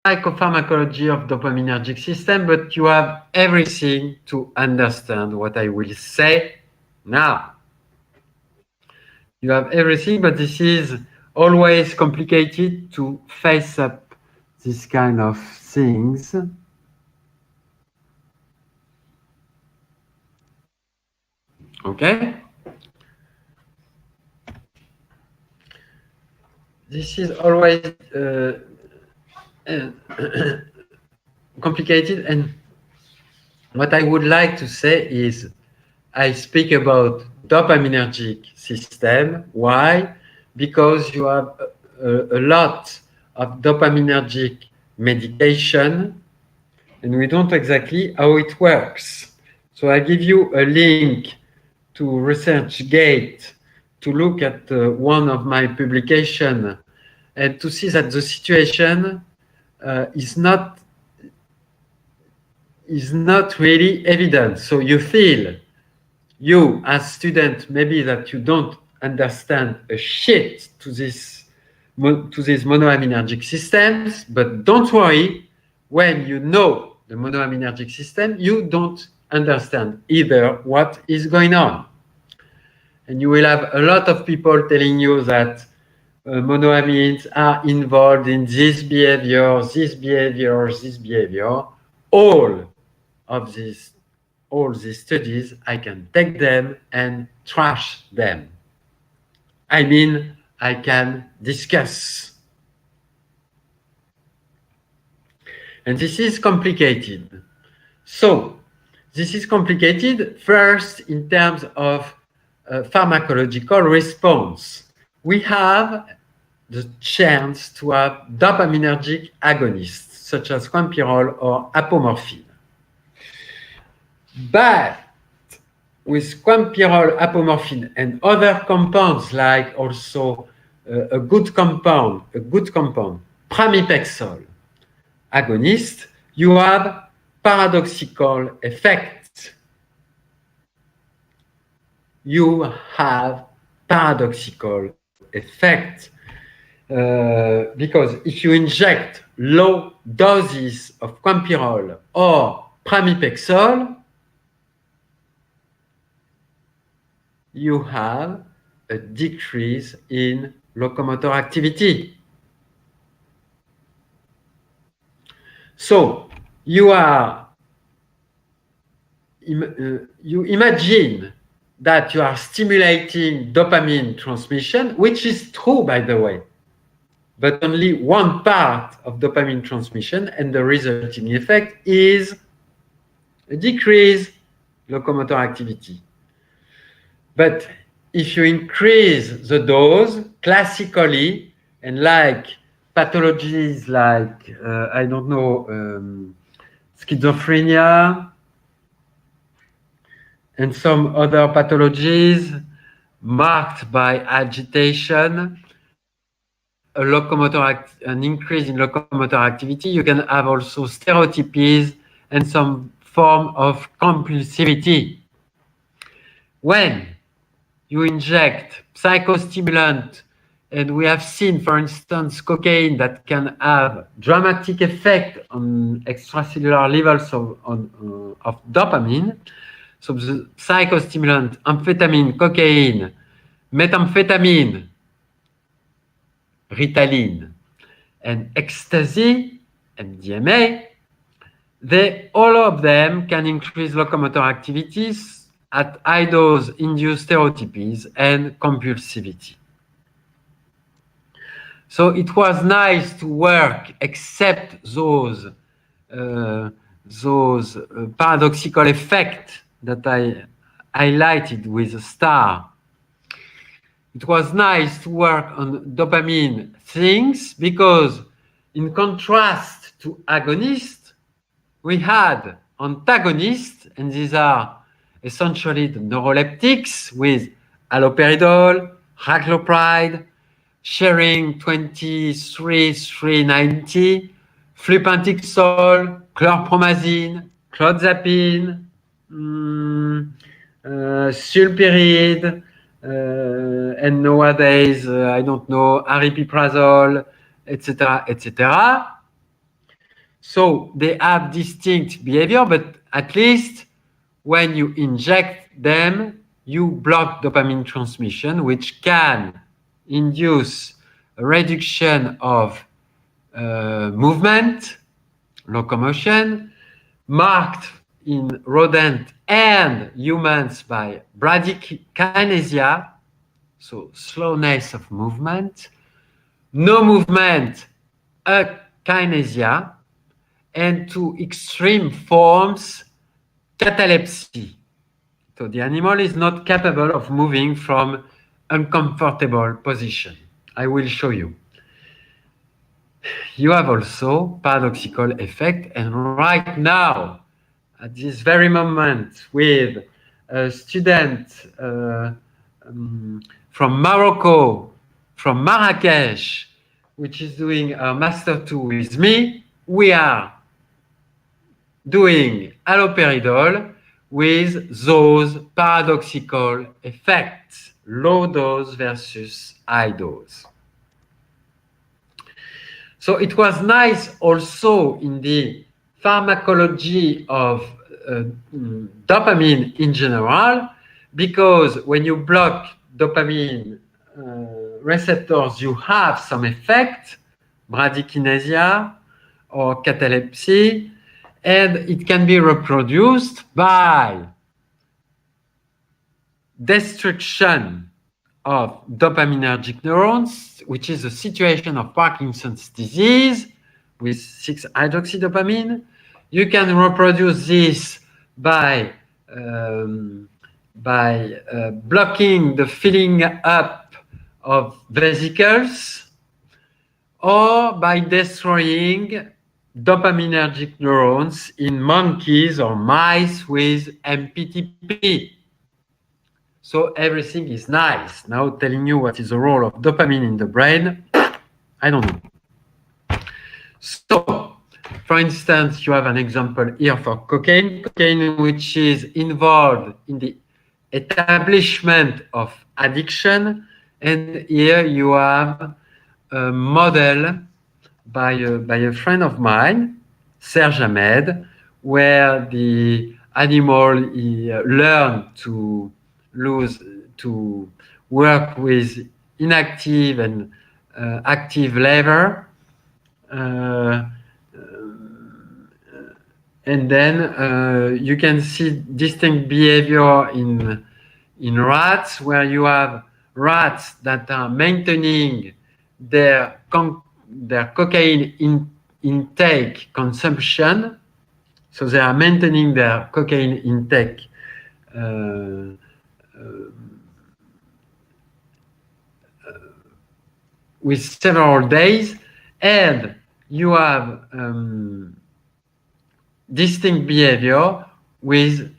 psychopharmacology of dopaminergic system, but you have everything to understand what I will say now. You have everything, but this is always complicated to face up this kind of things. Okay? This is always complicated, and what I would like to say is I speak about dopaminergic system. Why? Because you have a lot of dopaminergic medication, and we don't exactly how it works. So I give you a link to ResearchGate to look at one of my publications and to see that the situation is not really evident. So you feel, you as student, maybe that you don't understand a shit to these monoaminergic systems, but don't worry, when you know the monoaminergic system, you don't understand either what is going on. And you will have a lot of people telling you that monoamines are involved in this behavior, this behavior, this behavior. All these studies, I can take them and trash them. I mean, I can discuss. And this is complicated. So, this is complicated first in terms of pharmacological response. We have the chance to have dopaminergic agonists, such as quempirol or apomorphine. But with quempirol, apomorphine, and other compounds like also a good compound, pramipexole agonist, you have paradoxical effects. You have paradoxical effect because if you inject low doses of quempirol or pramipexole, you have a decrease in locomotor activity. So you imagine that you are stimulating dopamine transmission, which is true, by the way, but only one part of dopamine transmission, and the resulting effect is a decrease locomotor activity. But if you increase the dose classically, and like pathologies like, I don't know, schizophrenia, and some other pathologies marked by agitation, an increase in locomotor activity, you can have also stereotypies and some form of compulsivity. When you inject psychostimulant, and we have seen, for instance, cocaine that can have dramatic effect on extracellular levels of dopamine. So the psychostimulant, amphetamine, cocaine, methamphetamine, Ritalin, and ecstasy, MDMA, all of them can increase locomotor activities at high dose, induce stereotypies and compulsivity. So it was nice to work except those paradoxical effects that I highlighted with a star. It was nice to work on dopamine things because in contrast to agonists, we had antagonists, and these are essentially the neuroleptics with haloperidol, raclopride, sharing 23,390, flupentixol, chlorpromazine, clozapine, sulpiride, and nowadays, I don't know, aripiprazole, etc., etc. So they have distinct behavior, but at least when you inject them, you block dopamine transmission, which can induce a reduction of movement, locomotion, marked in rodent and humans by bradykinesia, so slowness of movement, no movement, akinesia, and to extreme forms, catalepsy. So the animal is not capable of moving from uncomfortable position. I will show you. You have also paradoxical effect, and right now, at this very moment, with a student from Morocco, from Marrakesh, which is doing a Master 2 with me, we are doing haloperidol with those paradoxical effects, low dose versus high dose. So it was nice also in the pharmacology of dopamine in general, because when you block dopamine receptors, you have some effect, bradykinesia or catalepsy, and it can be reproduced by destruction of dopaminergic neurons, which is a situation of Parkinson's disease with 6-hydroxydopamine. You can reproduce this by blocking the filling up of vesicles, or by destroying dopaminergic neurons in monkeys or mice with MPTP. So everything is nice. Now telling you what is the role of dopamine in the brain, I don't know. So, for instance, you have an example here for cocaine. Cocaine, which is involved in the establishment of addiction. And here you have a model by a friend of mine, Serge Ahmed, where the animal learned to work with inactive and active lever, and then you can see distinct behavior in rats, where you have rats that are maintaining their cocaine intake consumption. So they are maintaining their cocaine intake with several days, and you have distinct behavior with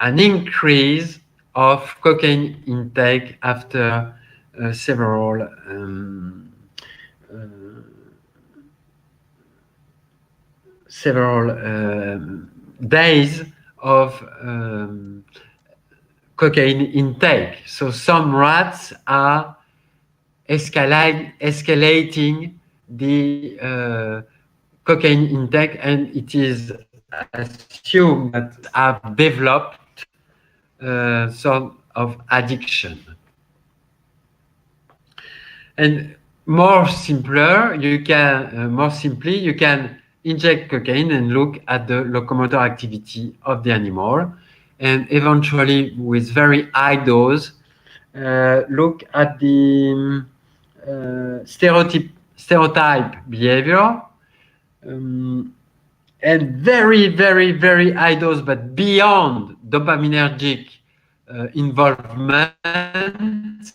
an increase of cocaine intake after several days of cocaine intake. So some rats are escalating the cocaine intake, and it is assumed that have developed sort of addiction. And more simply, you can inject cocaine and look at the locomotor activity of the animal, and eventually with very high dose, look at the stereotype behavior, and very, very, very high dose, but beyond dopaminergic involvement,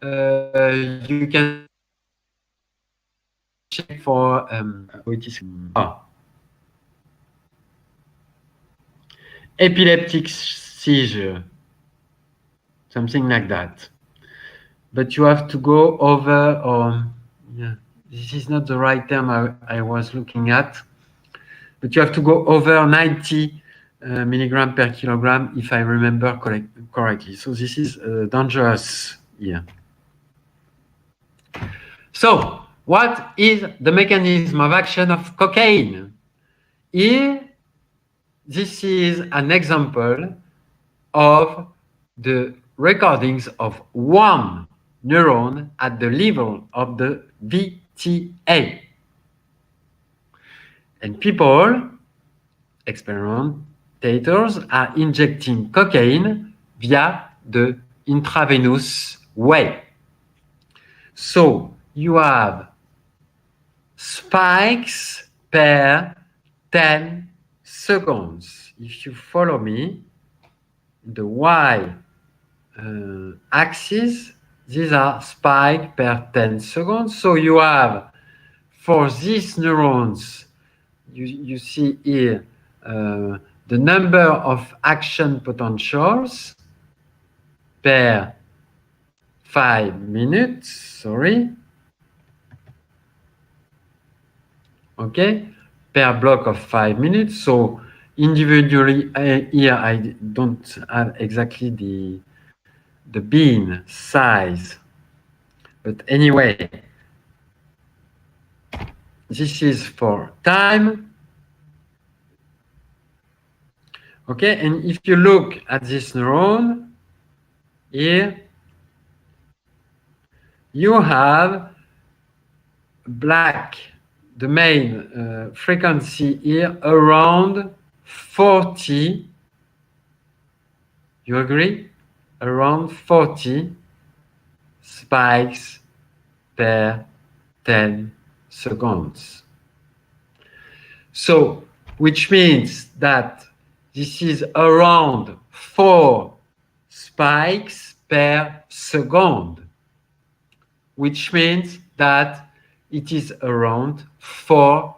you can check for epileptic seizure, something like that. But you have to go over, this is not the right term I was looking at, but you have to go over 90 milligram per kilogram, if I remember correctly. So this is dangerous here. So what is the mechanism of action of cocaine? Here, this is an example of the recordings of one neuron at the level of the VTA. And people, experimentators, are injecting cocaine via the intravenous way. So you have spikes per 10 seconds. If you follow me, the Y axis, these are spikes per 10 seconds. So you have, for these neurons, you see here the number of action potentials per 5 minutes, sorry. Okay, per block of 5 minutes. So individually, here I don't have exactly the bean size, but anyway, this is for time. Okay, and if you look at this neuron here, you have black, the main frequency here around 40. You agree? Around 40 spikes per 10 seconds. So, which means that this is around 4 spikes per second, which means that it is around 4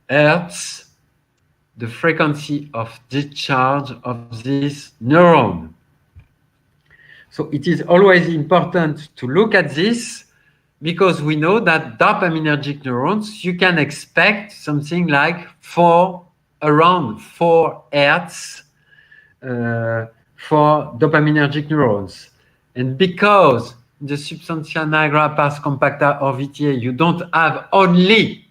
hertz, the frequency of discharge of this neuron. So it is always important to look at this, because we know that dopaminergic neurons, you can expect something like around 4 hertz for dopaminergic neurons. And because in the substantia nigra, pars compacta, or VTA, you don't have only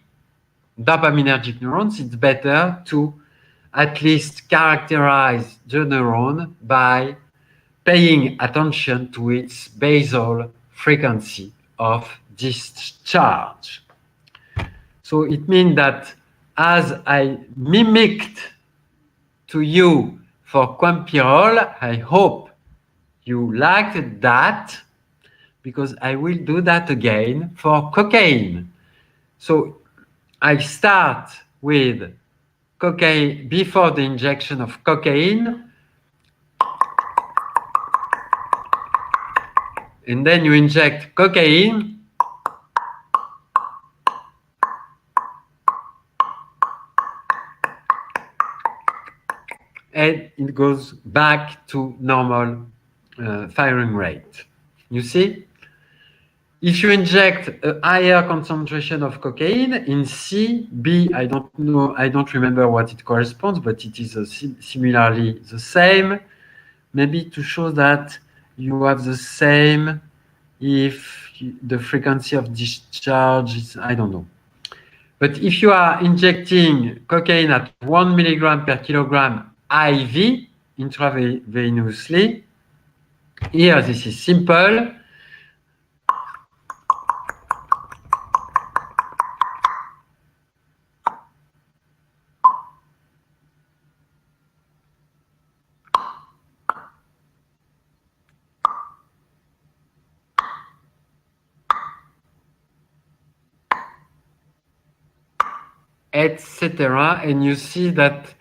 dopaminergic neurons, it's better to at least characterize the neuron by paying attention to its basal frequency of discharge. So it means that as I mimicked to you for Quampirol, I hope you liked that, because I will do that again for cocaine. So I start with cocaine before the injection of cocaine, and then you inject cocaine, and it goes back to normal firing rate. You see? If you inject a higher concentration of cocaine in C, B, I don't know, I don't remember what it corresponds, but it is similarly the same. Maybe to show that you have the same if the frequency of discharge is, I don't know. But if you are injecting cocaine at 1 milligram per kilogram IV intravenously, here this is simple. Etc. And you see that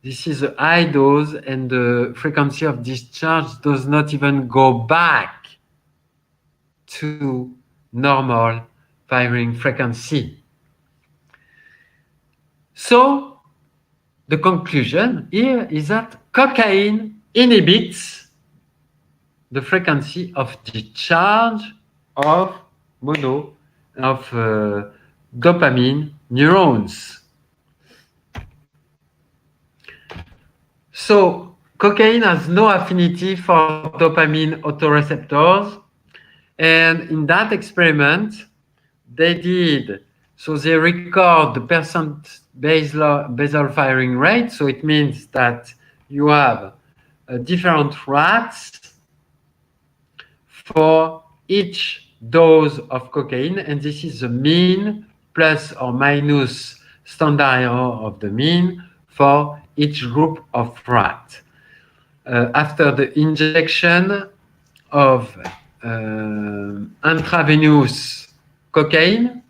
this is a high dose, and the frequency of discharge does not even go back to normal firing frequency. So the conclusion here is that cocaine inhibits the frequency of discharge of dopamine neurons. So cocaine has no affinity for dopamine autoreceptors, and in that experiment, they did, so they record the percent basal firing rate. So it means that you have different rats for each dose of cocaine, and this is the mean plus or minus standard error of the mean for each group of rat. After the injection of intravenous cocaine,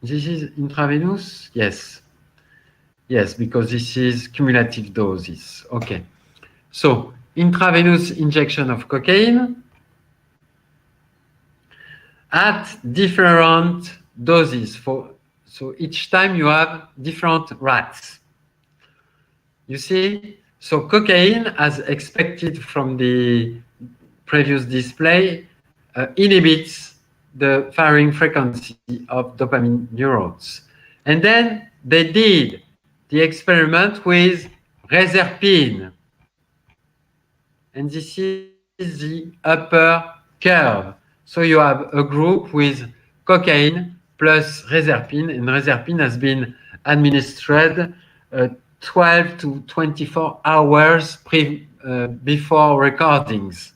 this is intravenous? Yes. Yes, because this is cumulative doses. Okay. So, intravenous injection of cocaine at different doses. So each time you have different rats. You see? So cocaine, as expected from the previous display, inhibits the firing frequency of dopamine neurons. And then they did the experiment with reserpine. And this is the upper curve. So you have a group with cocaine plus reserpine, and reserpine has been administered 12 to 24 hours before recordings.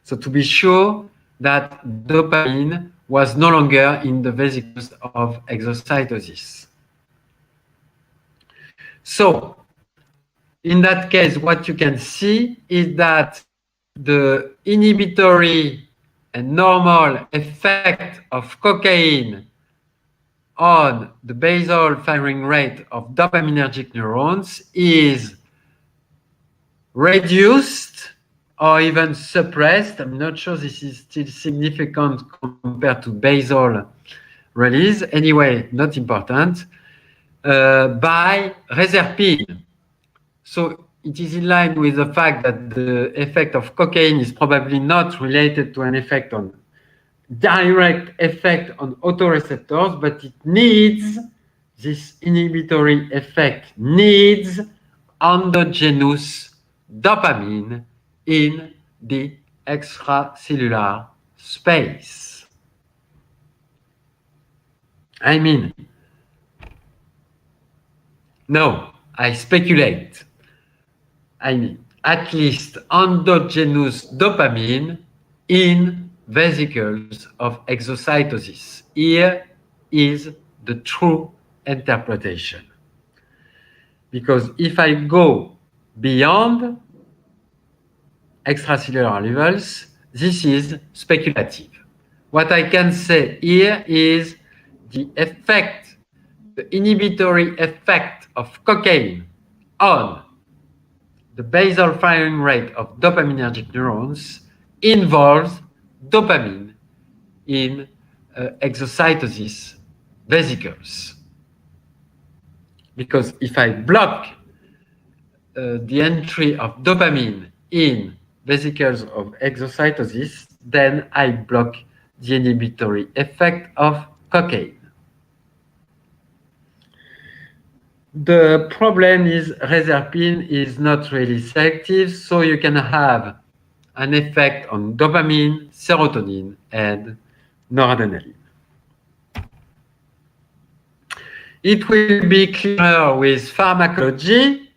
So to be sure that dopamine was no longer in the vesicles of exocytosis. So in that case, what you can see is that the inhibitory and normal effect of cocaine on the basal firing rate of dopaminergic neurons is reduced or even suppressed. I'm not sure this is still significant compared to basal release. Anyway, not important. By reserpine. So it is in line with the fact that the effect of cocaine is probably not related to an effect on direct effect on autoreceptors, but it needs, this inhibitory effect needs endogenous dopamine in the extracellular space. I mean, no, I speculate. I mean, at least endogenous dopamine in vesicles of exocytosis. Here is the true interpretation. Because if I go beyond extracellular levels, this is speculative. What I can say here is the effect, the inhibitory effect of cocaine on the basal firing rate of dopaminergic neurons involves dopamine in exocytosis vesicles. Because if I block the entry of dopamine in vesicles of exocytosis, then I block the inhibitory effect of cocaine. The problem is reserpine is not really selective, so you can have an effect on dopamine, serotonin, and noradrenaline. It will be clearer with pharmacology.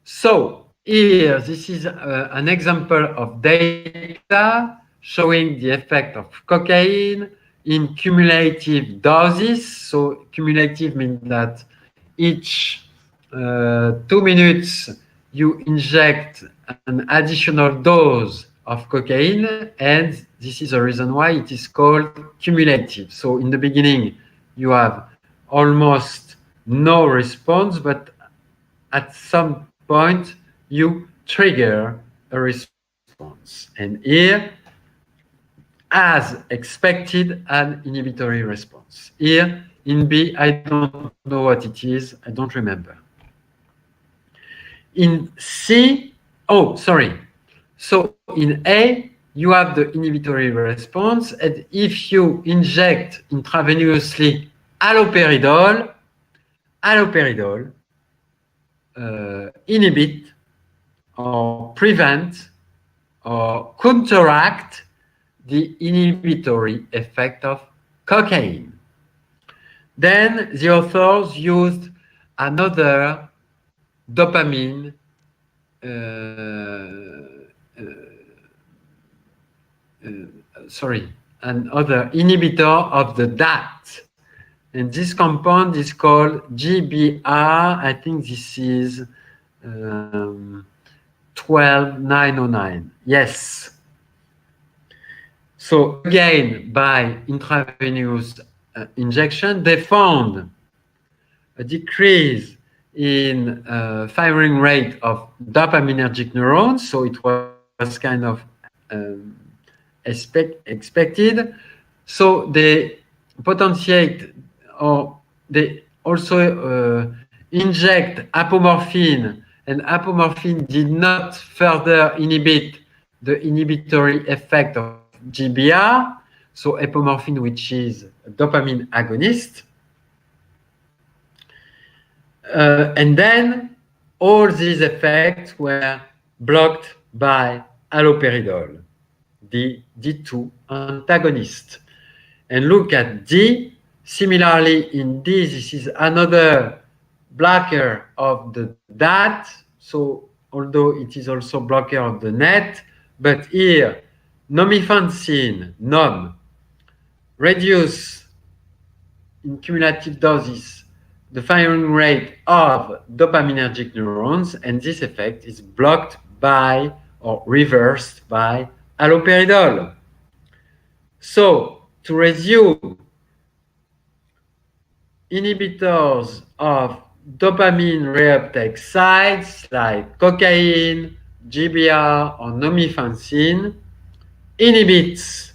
So here, this is an example of data showing the effect of cocaine in cumulative doses. So cumulative means that each 2 minutes you inject an additional dose of cocaine, and this is the reason why it is called cumulative. So in the beginning, you have almost no response, but at some point, you trigger a response. And here, as expected, an inhibitory response. Here, in B, I don't know what it is. I don't remember. In C, oh, sorry. So in A, you have the inhibitory response. And if you inject intravenously haloperidol inhibit or prevent or counteract the inhibitory effect of cocaine. Then the authors used another dopamine another inhibitor of the DAT. And this compound is called GBR. I think this is 12909. Yes. So again, by intravenous injection, they found a decrease in firing rate of dopaminergic neurons. So it was kind of expected. So they potentiate, or they also inject apomorphine, and apomorphine did not further inhibit the inhibitory effect of GBR. So apomorphine, which is a dopamine agonist. And then all these effects were blocked by haloperidol, the D2 antagonist. And look at D. Similarly, in D, this is another blocker of the DAT. So although it is also blocker of the NET, but here, nomifensine, NOM, reduce in cumulative doses the firing rate of dopaminergic neurons, and this effect is blocked by or reversed by haloperidol. So, to resume, inhibitors of dopamine reuptake sites like cocaine, GBR, or nomifensine inhibits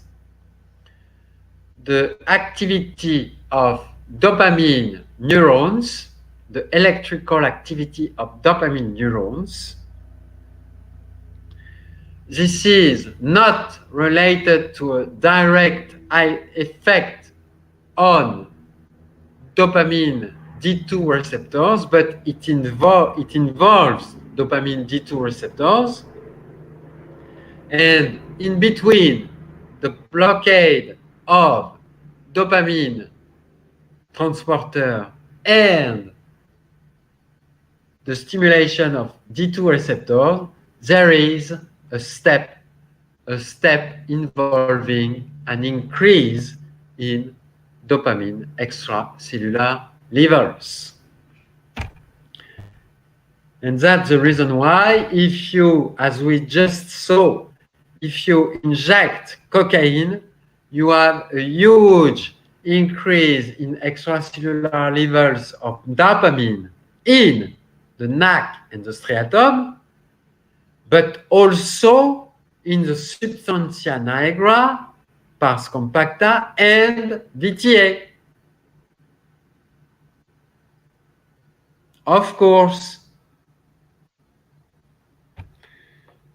the activity of dopamine neurons, the electrical activity of dopamine neurons. This is not related to a direct effect on dopamine D2 receptors, but it involves dopamine D2 receptors. And in between the blockade of dopamine transporter and the stimulation of D2 receptor, there is a step involving an increase in dopamine extracellular levels. And that's the reason why if you, as we just saw, if you inject cocaine, you have a huge increase in extracellular levels of dopamine in the NAC and the striatum, but also in the substantia nigra, pars compacta, and VTA. Of course,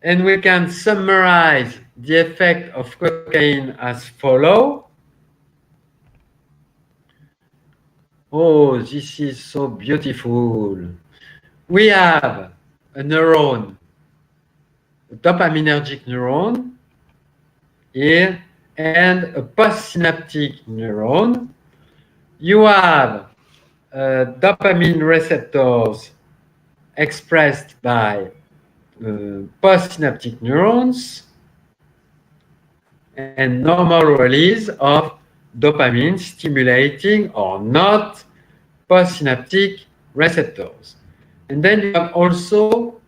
and we can summarize the effect of cocaine as follows. Oh, this is so beautiful. We have a neuron, a dopaminergic neuron here, and a postsynaptic neuron. You have dopamine receptors expressed by postsynaptic neurons and normal release of dopamine stimulating or not postsynaptic receptors. And then you have also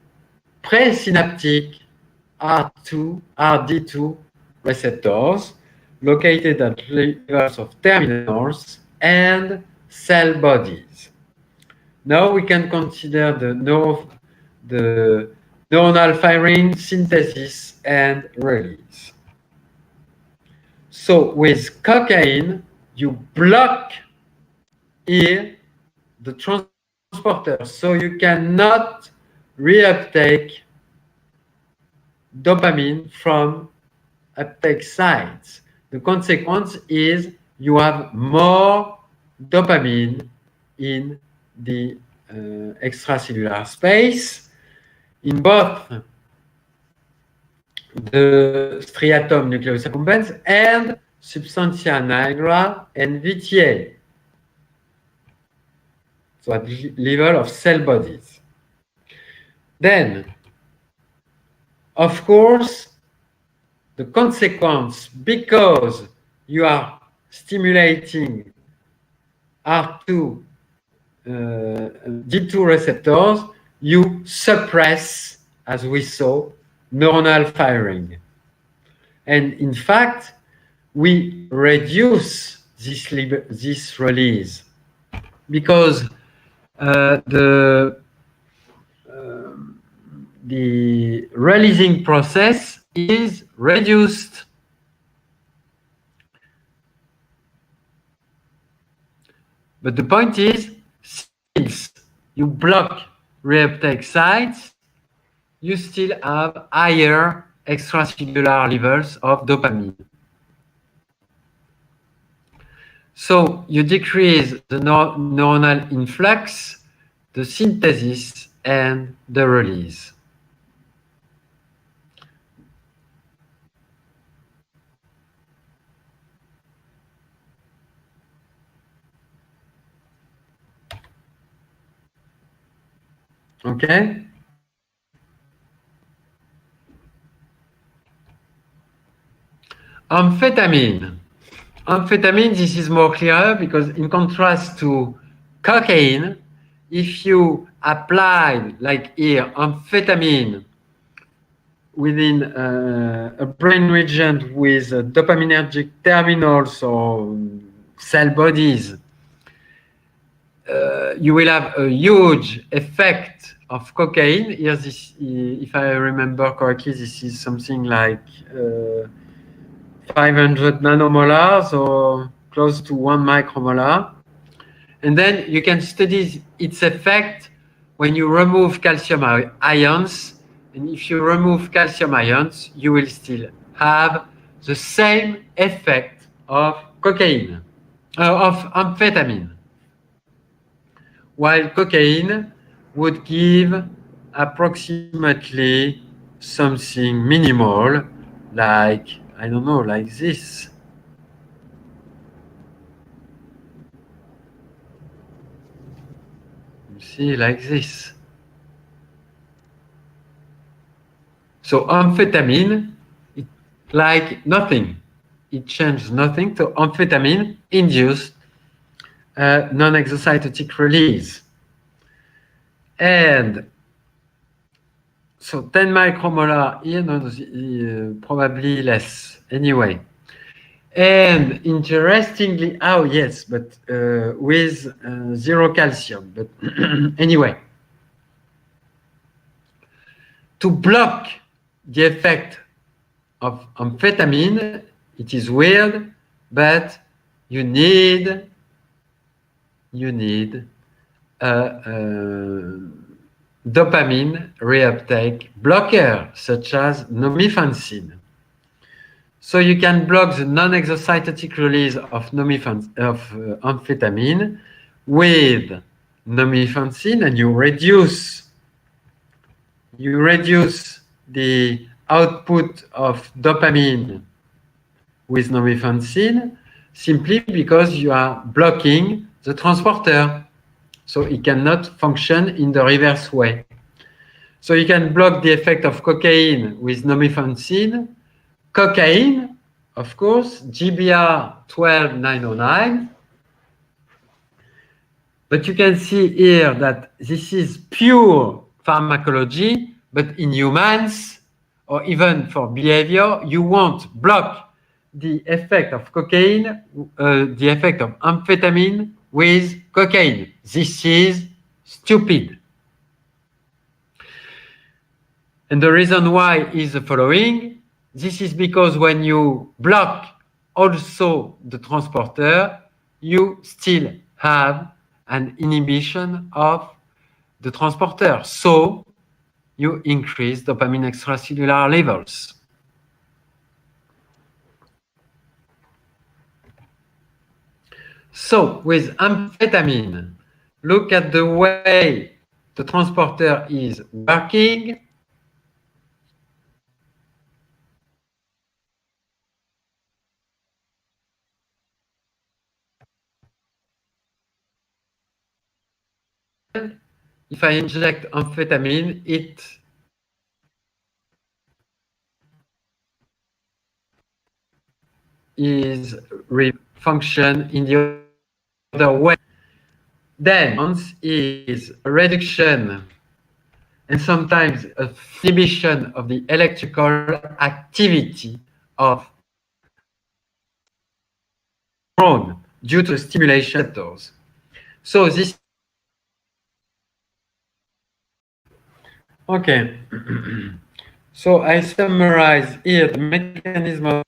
presynaptic RD2 receptors located at levels of terminals and cell bodies. Now we can consider the neuronal firing, synthesis, and release. So with cocaine, you block here the transporter, so you cannot reuptake dopamine from uptake sites. The consequence is you have more dopamine in the extracellular space in both the striatum nucleus accumbens, and substantia nigra and VTA. So at the level of cell bodies. Then, of course, the consequence, because you are stimulating R2, D2 receptors, you suppress, as we saw, neuronal firing. And in fact, we reduce this release because the releasing process is reduced. But the point is, since you block reuptake sites, you still have higher extracellular levels of dopamine. So you decrease the neuronal influx, the synthesis, and the release. Okay? Amphetamine. Amphetamine, this is more clear because in contrast to cocaine, if you apply, like here, amphetamine within a brain region with dopaminergic terminals or cell bodies, you will have a huge effect of cocaine. Here, this, if I remember correctly, this is something like 500 nanomolars or close to 1 micromolar. And then you can study its effect when you remove calcium ions. And if you remove calcium ions, you will still have the same effect of cocaine, of amphetamine. While cocaine would give approximately something minimal, like, I don't know, like this. You see, like this. So amphetamine, it, like nothing. It changed nothing. So amphetamine induced non-exocytotic release. And so 10 micromolar here, no, probably less. Anyway. And interestingly, oh yes, but with zero calcium. But anyway, to block the effect of amphetamine, it is weird, but you need a dopamine reuptake blocker, such as nomifensine. So you can block the non-exocytotic release of amphetamine with nomifensine, and you reduce the output of dopamine with nomifensine simply because you are blocking the transporter. So it cannot function in the reverse way. So you can block the effect of cocaine with nomifensine. Cocaine, of course, GBR 12909. But you can see here that this is pure pharmacology, but in humans, or even for behavior, you won't block the effect of cocaine, the effect of amphetamine with cocaine. This is stupid. And the reason why is the following. This is because when you block also the transporter, you still have an inhibition of the transporter. So you increase dopamine extracellular levels. So with amphetamine, look at the way the transporter is working. if I inject amphetamine, it is function in the other way. Then is a reduction and sometimes a inhibition of the electrical activity of neuron due to stimulation receptors. So this okay. So I summarize here the mechanism of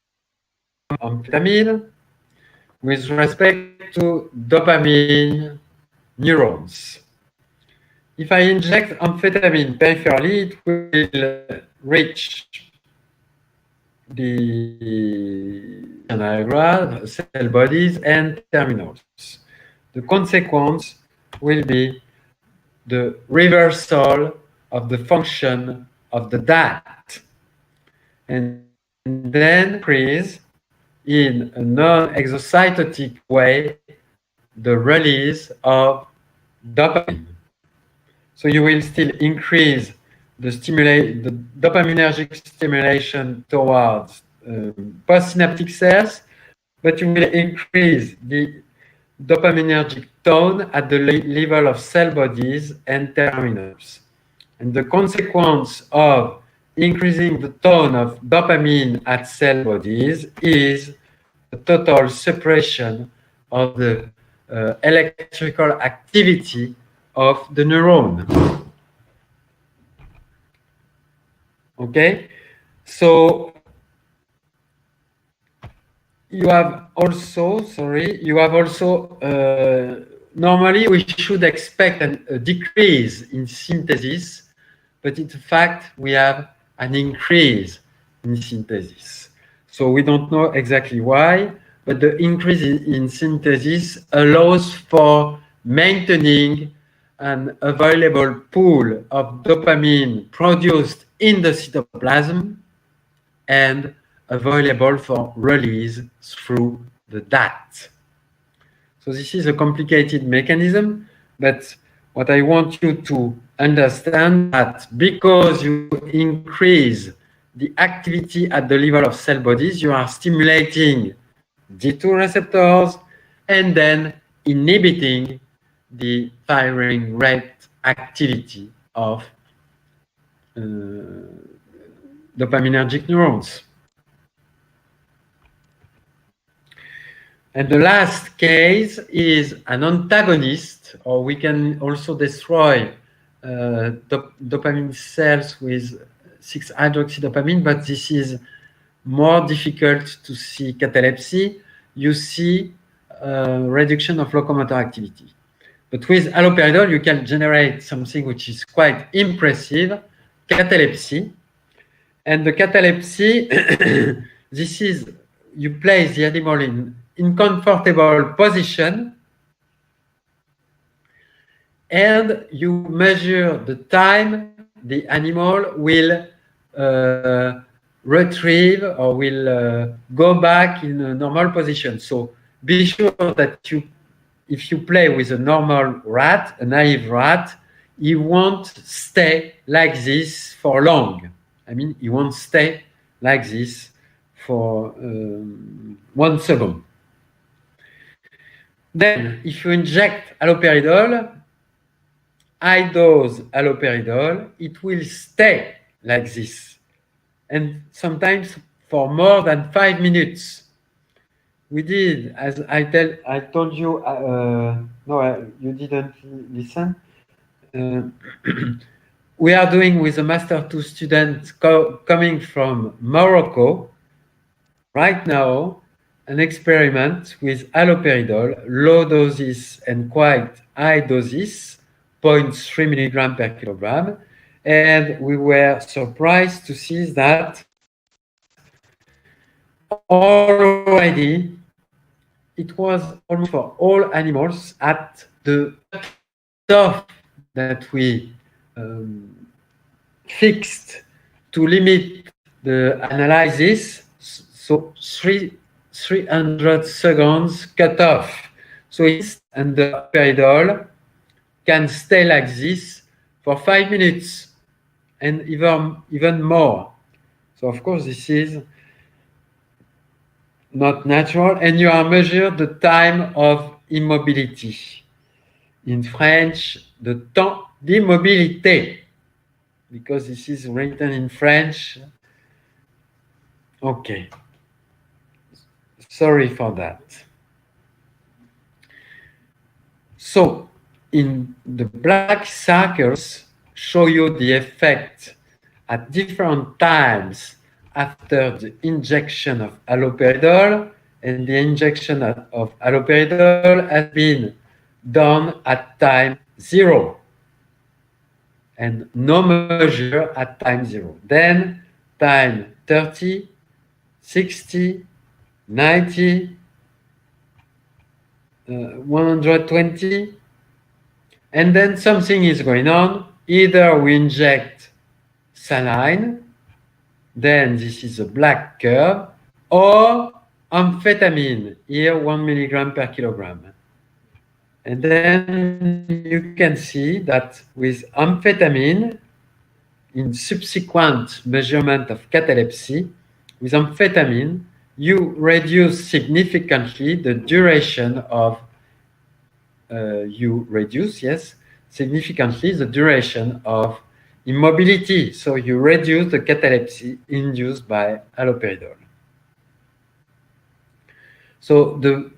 amphetamine with respect to dopamine neurons. If I inject amphetamine peripherally, it will reach the cell bodies and terminals. The consequence will be the reversal of the function of the DAT, and then increase in a non-exocytotic way the release of dopamine. So you will still increase the dopaminergic stimulation towards postsynaptic cells, but you will increase the dopaminergic tone at the level of cell bodies and terminals. And the consequence of increasing the tone of dopamine at cell bodies is a total suppression of the electrical activity of the neuron. Okay, so you have also, normally we should expect a decrease in synthesis, but in fact we have an increase in synthesis. So we don't know exactly why, but the increase in synthesis allows for maintaining an available pool of dopamine produced in the cytoplasm and available for release through the DAT. So this is a complicated mechanism, but what I want you to understand that because you increase the activity at the level of cell bodies, you are stimulating D2 receptors and then inhibiting the firing rate activity of dopaminergic neurons. And the last case is an antagonist, or we can also destroy dopamine cells with 6-hydroxydopamine, but this is more difficult to see catalepsy. You see reduction of locomotor activity. But with haloperidol, you can generate something which is quite impressive, catalepsy. And the catalepsy, this is, you place the animal in comfortable position, and you measure the time the animal will retrieve or will go back in a normal position. So be sure that if you play with a normal rat, a naive rat, he won't stay like this for long. I mean, he won't stay like this for 1 second. Then, if you inject haloperidol, high dose haloperidol, it will stay like this, and sometimes for more than 5 minutes. We did, as I told you, no, you didn't listen. We are doing with a Master 2 student coming from Morocco right now an experiment with haloperidol, low doses and quite high doses, 0.3 milligram per kilogram. And we were surprised to see that already it was almost for all animals at the cutoff that we fixed to limit the analysis, so 300 seconds cutoff. So it's and the haloperidol can stay like this for 5 minutes and even more. So of course this is not natural, and you are measured the time of immobility. In French, the temps d'immobilité, because this is written in French. Okay. Sorry for that. So, in the black circles show you the effect at different times after the injection of haloperidol, and the injection of haloperidol has been done at time 0 and no measure at time 0. Then time 30, 60, 90, 120, and then something is going on. Either we inject saline, then this is a black curve, or amphetamine, here 1 milligram per kilogram. And then you can see that with amphetamine, in subsequent measurement of catalepsy, with amphetamine, you reduce significantly the duration of, significantly the duration of immobility. So you reduce the catalepsy induced by haloperidol. So the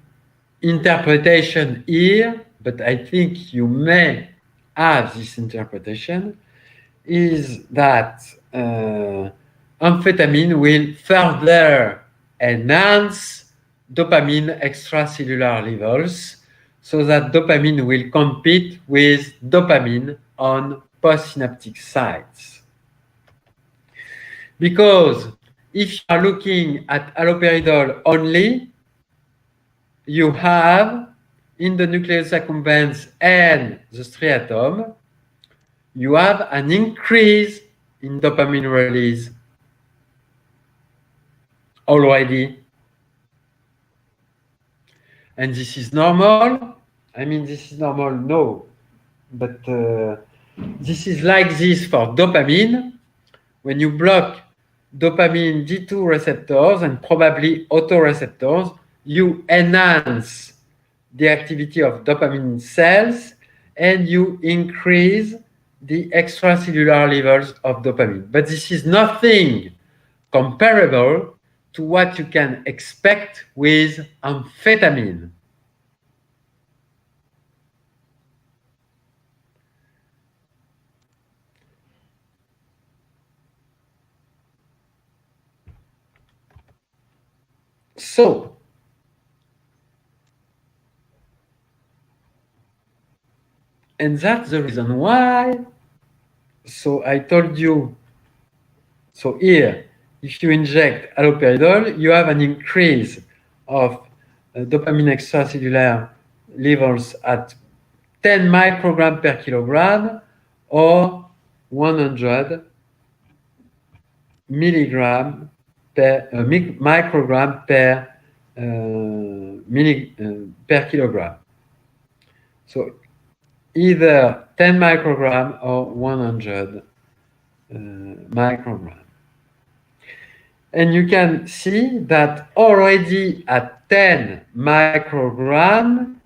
interpretation here, but I think you may have this interpretation, is that amphetamine will further enhance dopamine extracellular levels, so that dopamine will compete with dopamine on postsynaptic sites. Because if you are looking at haloperidol only, you have in the nucleus accumbens and the striatum, you have an increase in dopamine release already. And this is normal. I mean, this is normal, no. But this is like this for dopamine. When you block dopamine D2 receptors and probably autoreceptors, you enhance the activity of dopamine cells and you increase the extracellular levels of dopamine. But this is nothing comparable to what you can expect with amphetamine. So, and that's the reason why. So I told you, so here, if you inject haloperidol, you have an increase of dopamine extracellular levels at 10 microgram per kilogram or 100 milligram per microgram per per kilogram. So either 10 microgram or 100 microgram. And you can see that already at 10 microgram,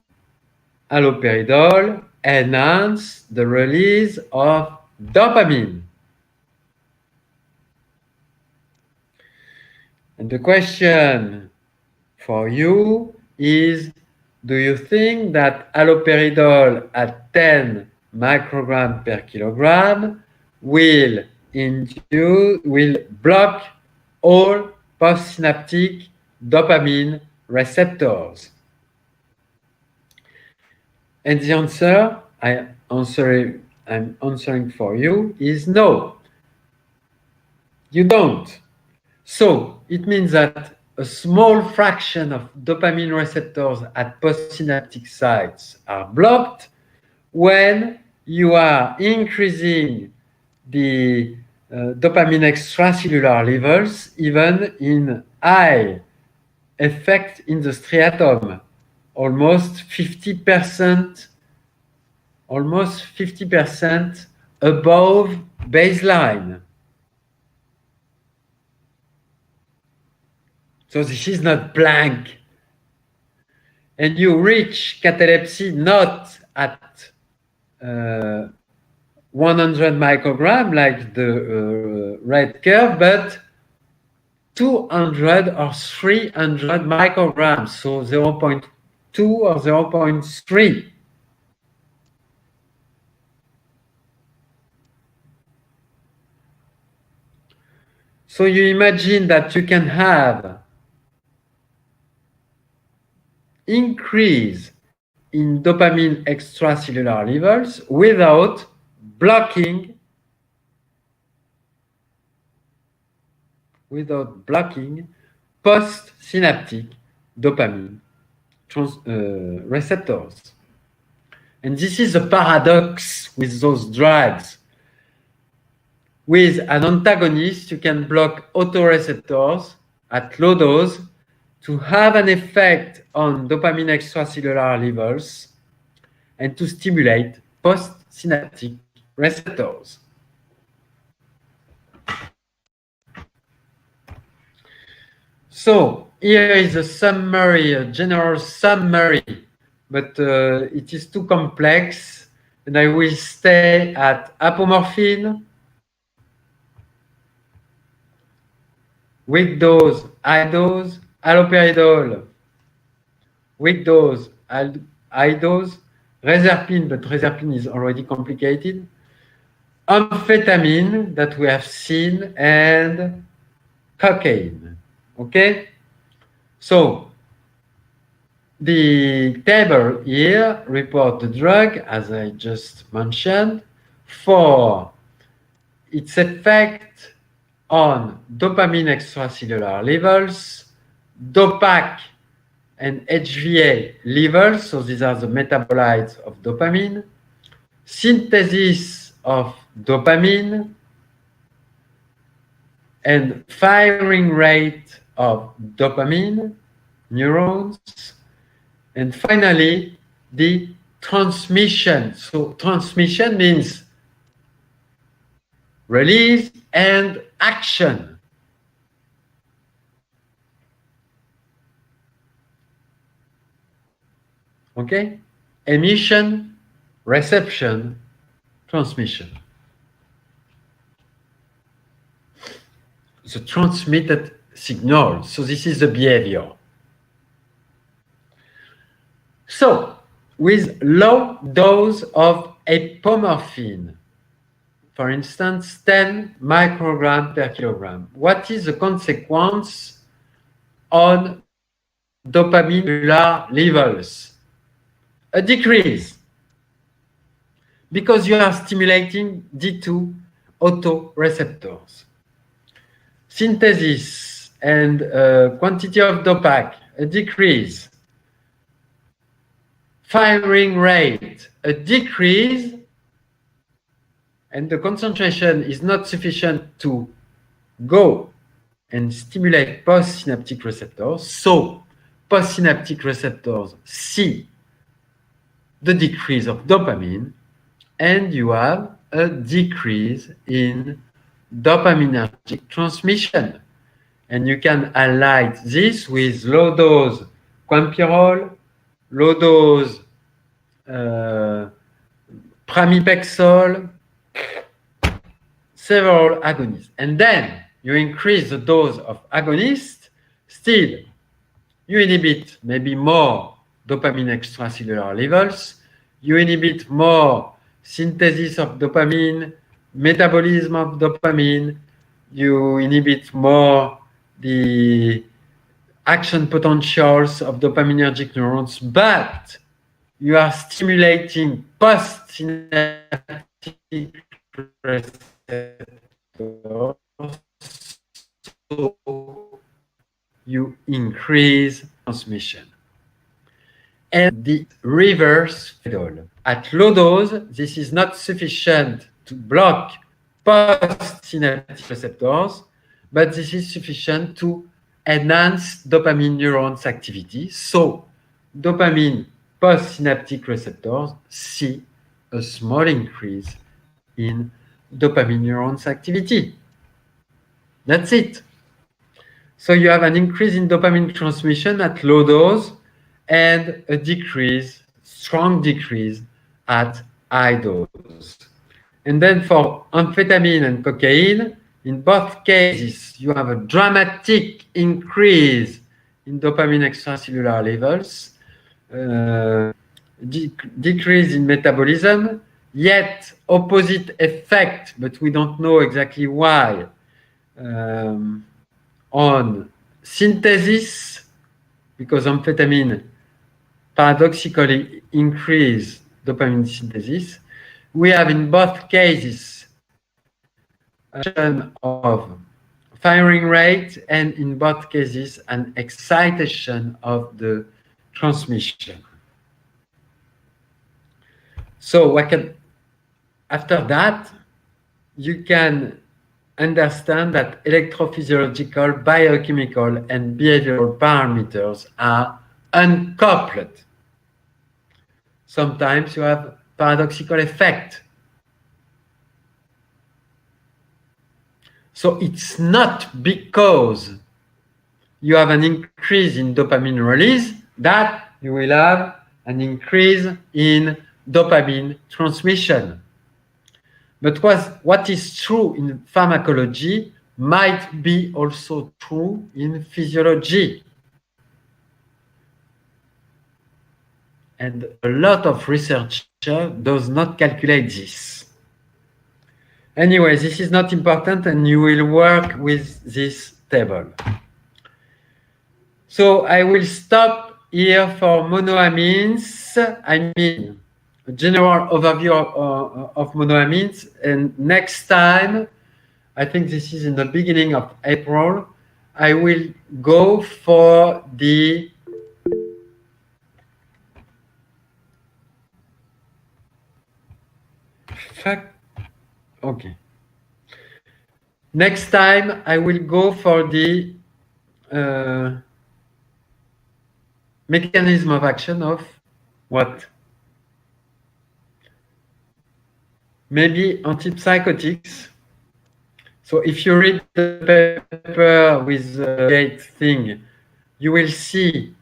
haloperidol enhance the release of dopamine. And the question for you is, do you think that haloperidol at 10 microgram per kilogram will block all postsynaptic dopamine receptors? And the answer I'm answering for you is no. You don't. So it means that a small fraction of dopamine receptors at postsynaptic sites are blocked when you are increasing the dopamine extracellular levels, even in high effect in the striatum, almost 50% almost 50% above baseline. So this is not blank. And you reach catalepsy not at 100 microgram like the red curve, but 200 or 300 micrograms, so 0.2 or 0.3. So you imagine that you can have increase in dopamine extracellular levels without blocking postsynaptic dopamine receptors. And this is a paradox with those drugs. With an antagonist, you can block autoreceptors at low dose to have an effect on dopamine extracellular levels and to stimulate postsynaptic receptors. So here is a summary, a general summary, but it is too complex, and I will stay at apomorphine, weak dose, high dose, haloperidol, weak dose, high dose, reserpine, but reserpine is already complicated, amphetamine that we have seen, and cocaine. Okay? So the table here reports the drug, as I just mentioned, for its effect on dopamine extracellular levels, DOPAC and HVA levels, so these are the metabolites of dopamine, synthesis of dopamine, and firing rate of dopamine neurons, and finally the transmission. So transmission means release and action. Okay? Emission, reception, transmission. The transmitted signal. So this is the behavior. So with low dose of apomorphine, for instance, 10 microgram per kilogram, what is the consequence on dopamine levels? A decrease, because you are stimulating D2 autoreceptors. Synthesis and quantity of DOPAC, a decrease. Firing rate, a decrease, and the concentration is not sufficient to go and stimulate postsynaptic receptors. So postsynaptic receptors see the decrease of dopamine, and you have a decrease in dopaminergic transmission. And you can highlight this with low dose quempirol, low dose pramipexole, several agonists. And then you increase the dose of agonist, still you inhibit maybe more dopamine extracellular levels, you inhibit more synthesis of dopamine, metabolism of dopamine, you inhibit more the action potentials of dopaminergic neurons, but you are stimulating postsynaptic receptors, so you increase transmission. And the reverse fiddle. At low dose, this is not sufficient to block postsynaptic receptors, but this is sufficient to enhance dopamine neurons activity. So dopamine postsynaptic receptors see a small increase in dopamine neurons activity. That's it. So you have an increase in dopamine transmission at low dose and a decrease, strong decrease at high dose. And then for amphetamine and cocaine, in both cases, you have a dramatic increase in dopamine extracellular levels, decrease in metabolism, yet opposite effect, but we don't know exactly why, on synthesis, because amphetamine paradoxically increase dopamine synthesis. We have in both cases of firing rate and in both cases an excitation of the transmission. So after that, you can understand that electrophysiological, biochemical, and behavioral parameters are uncoupled. Sometimes you have paradoxical effect. So it's not because you have an increase in dopamine release that you will have an increase in dopamine transmission. But what is true in pharmacology might be also true in physiology. And a lot of research does not calculate this. Anyway, this is not important, and you will work with this table. So I will stop here for monoamines. I mean, a general overview of monoamines. And next time, I think this is in the beginning of April, I will go for the Okay. Next time, I will go for the mechanism of action of what? Maybe antipsychotics. So if you read the paper with the gate thing, you will see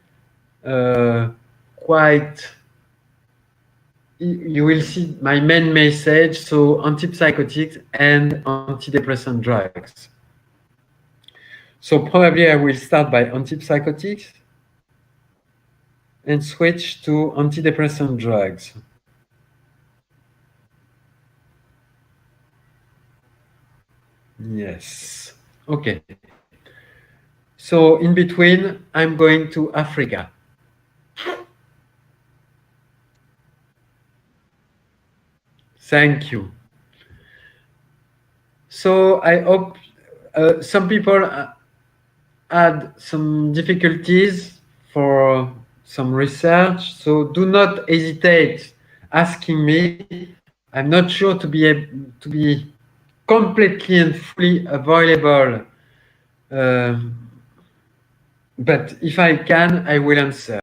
you will see my main message, so antipsychotics and antidepressant drugs. So probably I will start by antipsychotics and switch to antidepressant drugs. Yes. Okay. So in between, I'm going to Africa. Thank you. So I hope some people had some difficulties for some research. So do not hesitate asking me. I'm not sure to be completely and fully available, but if I can, I will answer.